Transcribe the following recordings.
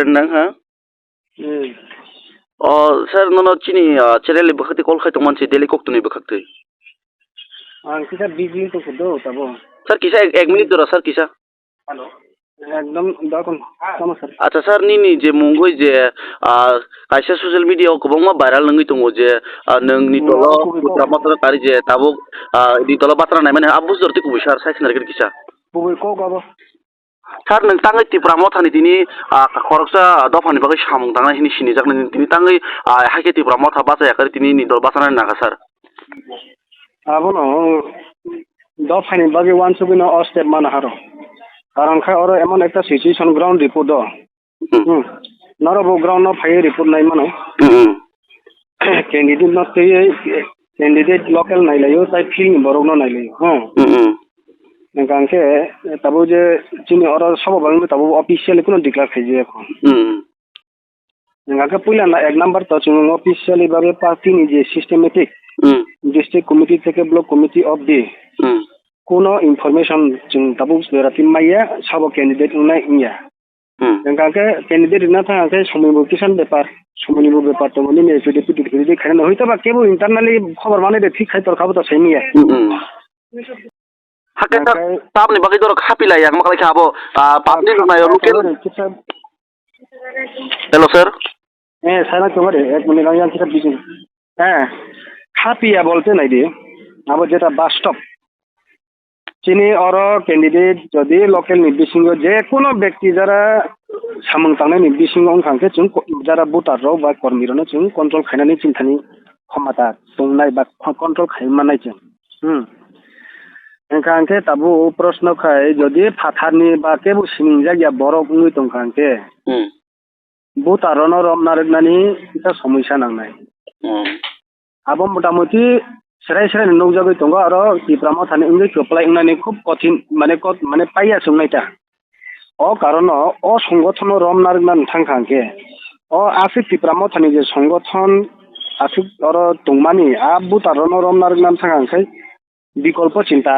friend nang ha? Sir no chini channel le bakhati call khai tongman si daily kok tuni bakhakte. kita busy to kudo tabo. Sir kisa 1 minute dora sir kisa. Hello. একদম দেখুন নমস্কার আচ্ছা sir নিনি যে মুঙ্গই যে কাইসা social মিডিয়াও गोबां viral नङै दङ जे नोंनि दल बुद्रामात्र कारि जे ताबो नि दल बाथ्रा नाय माने आबु जरति कुबि सार साइसनार गिर किसा बबे को गाबो सार नों ताङै तिप्रामो थानि दिनि खरकसा दफानि बागै सामुं ताङा हिनि सिनि जागन दिनि ताङै हाके तिप्रामो था बासा याकर दिनि नि दल बाथ्रा नागा सार आबनो दफानि बागै वान सुबिनो अस्टेप मान हारो কারণ খাই ওর এমন একটা সিচুয়েশন গ্রাউন্ড রিপোর্ট নরবো গ্রাউন্ড ফাই রিপোর্ট নাই মানে ক্যান্ডিডেট ন ক্যান্ডিডেট লোকাল নাইলাयो তাই ফিলিং বরক ন নাইলাयो গানকে তাবো যে চিনি ওর সব বাংলা তাবো অফিশিয়ালি কোনো ডিক্লার খাইছে এখন গানকে পয়লা না এক নাম্বার তো চিনি অফিশিয়ালি ভাবে পার্টি নিজে সিস্টেমেটিক ডিস্ট্রিক্ট কমিটি থেকে ব্লক কমিটি অফ দি কোনো ইনফরমেশন जों তাবো বেরাতি মাইয়া সব ক্যান্ডিডেট উনাই ইয়া গানকে ক্যান্ডিডেট না থাকে সময়বো কিষান ব্যাপার তো মানে এফিডেভিট খাইনা হইতো বা কেবল ইন্টারনালি খবর মানে ঠিক খাই তোর খাবো তো সেইমিয়া হাকে তাবনি বাকি তোর খাপিলা ইয়াক মাকালে খাবো পাবলিক না লোকাল हेलो सर সারা তোমারে এক মিনিট আমি কিছু দিছি হ্যাঁ খাপিয়া বলতে নাই দি আবার যেটা বাস্তব চিনি অর ক্যান্ডিডেট যদি লোকাল নির্দেশিঙ্গ যে কোনো ব্যক্তি যারা সামং তাंनाय নির্দেশিঙ্গ অংখাंखे जों যারা ভোটার রাव বা কর্মীরनो जों কন্ট্রোল খাইনাनै চিন্তাनि ক্ষমতা दंनाय বা কন্ট্রোল খাইমাनाय जों ओंखांखे ताबो प्रश्न खाय যদি फाथारनि বা केबो सिमिं जायगा बरफ उङै दंखांखे भोटारनो रमनारनानि इसा समस्या नांनाय आबो मोटामोटी सेराय नौजाबै दङ आरो तिप्रामाव थानाय उन्दै खोप्लाय उनानै खुब कठिन माने पाइया सोंनायता अ कारण अ संगठन रमनारनान थांखांखे अ आसि तिप्रामाव थानाय जे संगठन आसि आरो दंमानि आ भोटारनो रमनारनान थांखांखै বিকল্প চিন্তা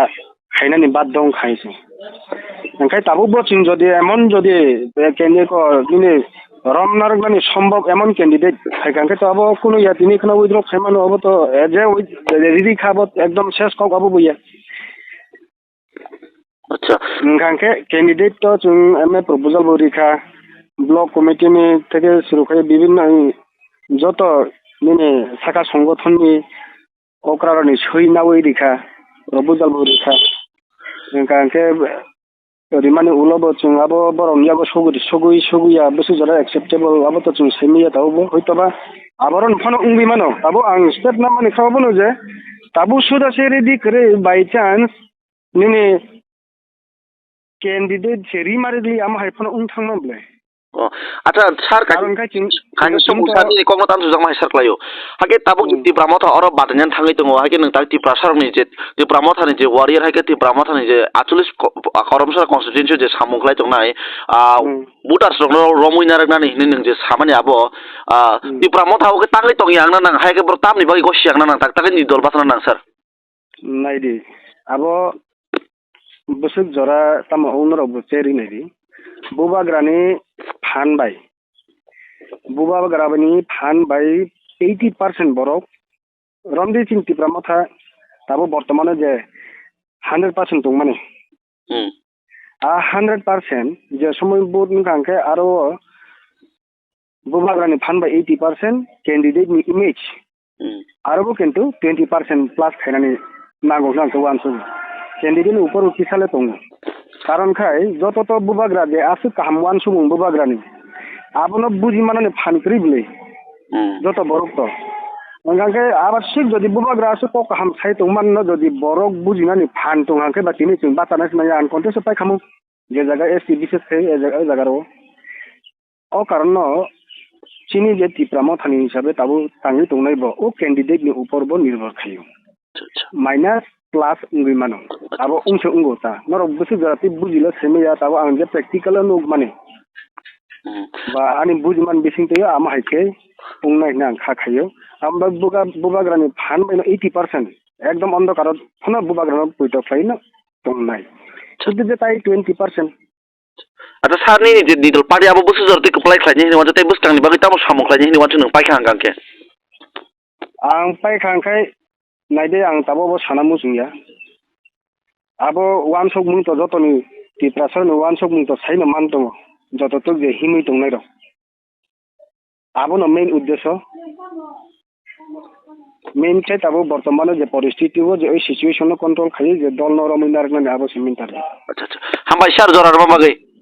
খাইনানি বাদ दं खायसे ओंखाय ताबो बचिं যদি এমন যদি ক্যান্ডিডেট দিনে রমনারনানি সম্ভব এমন ক্যান্ডিডেট খাইখাंखे তো আবো কোনো ইয়া তিনি কোনো উইথড্র খাইমানো হবো তো যে রেডি খাবো একদম শেষ কক হবো বইয়া আচ্ছা ओंखांखे ক্যান্ডিডেট তো जों এমএ প্রপোজাল বরিখা ব্লক কমিটিনি থেকে শুরু করে বিভিন্ন যত মানে শাখা সংগঠননি অক্রারনি সইনাওই রেখা প্রপোজাল বরিখা ओंखांखे ओरैमानि उलाबो जों आबो बरंनियाबो सगुइया बेसे जरा एक्सेप्टेबल आबो तो जों सेमिया ताबो हयतोबा आबरन फनो उंबि मानो ताबो आं स्टेप ना माने खाबो नो जे ताबो सुदा से रेडी करे बाय चांस निने कैंडिडेट सेरी मारिदि आम हायफनो उं थांनांब्ले আচ্ছা স্যার কাইন সমস্যাनि कमन तान जुजां माइ सारख्लायो हाके ताबो तिप्रामाव था अर बादनियान थाङै दङ हाके नों ताक तिप्रा सारनि जे तिप्रामाव थानि जे वारियर हाके तिप्रामाव थानि जे आचुलिस करमसर कन्स्टिट्युएन्सि जे सामुखलाय दंनाय बुटार्स दङ रमइनारनानि हिनि नों जे सामानि आबो तिप्रामाव थावके तांलै दं यांना नां हाके ब्र तामनि बागै गसियांना नां ताक ताके नि दल बाथना नां सर नायदि आबो बसुक जरा ताम ओनर अफ चेरि नायदि बुबाग्रानि फानबाय फानबाय 80% बरक रमदि चिंतिप्रामाव था ताबो बर्तमान जे 100% दं माने आ 100% जे समय बोर्ड निखांखे आरो बुबाग्रानि फानबाय 80% कैंडिडेट नि इमेज आरो किन्तु 20% प्लस खायनानि नांगौ नांगौ आंसो कैंडिडेट ऊपर उठिसाले दं कारण खाय जत तो बुबाग्रा जे आसु कामवान सुबुं बुबाग्रानि आबनो बुझि माने फानक्रिबले जत बरक तो ओंखांखे आबासिक जदि बुबाग्रा आसु तो काम साइ तो मान जदि बरक बुझिनानि फान तोंखांखे बातिनि जों बातानास माया आन कन्टेस पाइ खामु जे जगह एसटी बिसेस थे ए जगह रो अ कारण चिनी जे तिप्रामाव थानि हिसाबै ताबो तांगि तंनाय बो ओ कैंडिडेट नि ऊपर बो निर्भर खायो माइनस प्लस उंगि मानो आबो उंसे उंगोता नरो बसु जाति बुझिला सेमिया ताबो आं जे प्रेक्टिकल नो माने बा आनि बुझमान बिसिं तयो आम हायखे उंनाय ना खाखायो आमबा बुबाग्रानि फान बायनो 80% एकदम अंधकार फना बुबाग्रानो पुइतो फाइन तंनाय छुदि जे ताइ 20% Ada saat ini di party apa bos sejarah itu kepala kerajaan ini wanita bos kang di bagi tamu samuk kerajaan ini wanita nung pakai angkang ke. Ang paikangkai naide ang tabo bo sana musungya. Abo wan sok mung to joto ni ti prasar ni wan sok mung to sai na man to joto to je himi tong nai ro. Abo no main uddesho main khai tabo bortomane je পরিস্থিতি o je oi situation no control khai je dol no rominar na abo simintar. Acha acha. Hambai shar jorar ma bagai.